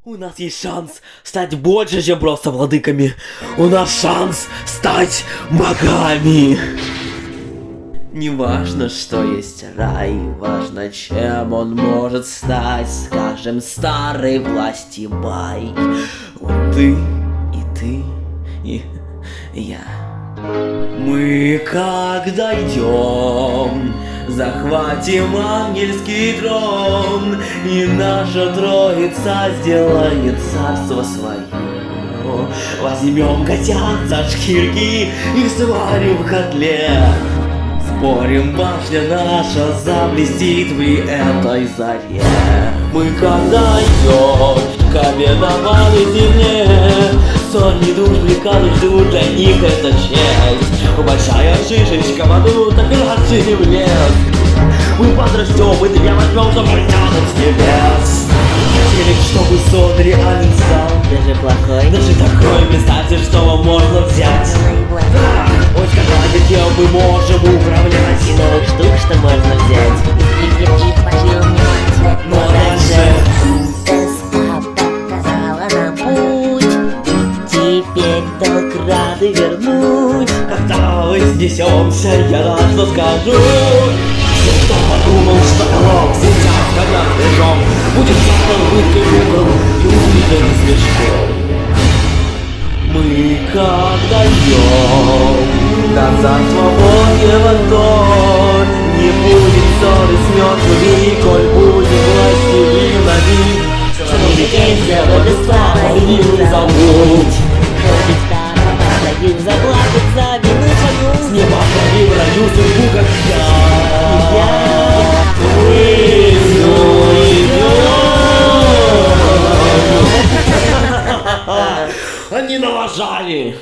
У нас есть шанс стать больше, чем просто владыками. У нас шанс стать богами. Не важно, что есть рай, важно, чем он может стать. Скажем, старой власти бай. Вот ты, и я. Мы как дойдем, захватим ангельский трон, и наша троица сделает царство свое. Возьмем котят за шкирки и сварим в котле. Спорим, башня наша заблестит в этой заре. Мы как дойдем к обетованной земле, сотни душ прикажут, ждут для них это честь. Большая шишечка в аду, так раньше в лес. Мы подрастем, и тебя возьмем, чтобы притянут с небес. Хотели, чтобы сон реальным стал, Даже плохой, даже такой представьте, что вам можно взять. Ой, сказали, кем мы можем управлять. и новых штук, что можно взять. И пошли внимательно. Но раньше Теста показала нам путь. Теперь долг рады вернуть. когда вознесемся, я рад, что скажу. Все, кто подумал, что рок сейчас, когда прижем, будет запал выткой в угол и убежать смешком. Мы как дойдем до царства Божьего, то не будет ссоры с мертвыми, коль будем властелинами. Великая воля слава, не забудь. Будет старого даю, заплатит за вину С свою. неба в раю судьбу, как я. Они налажали!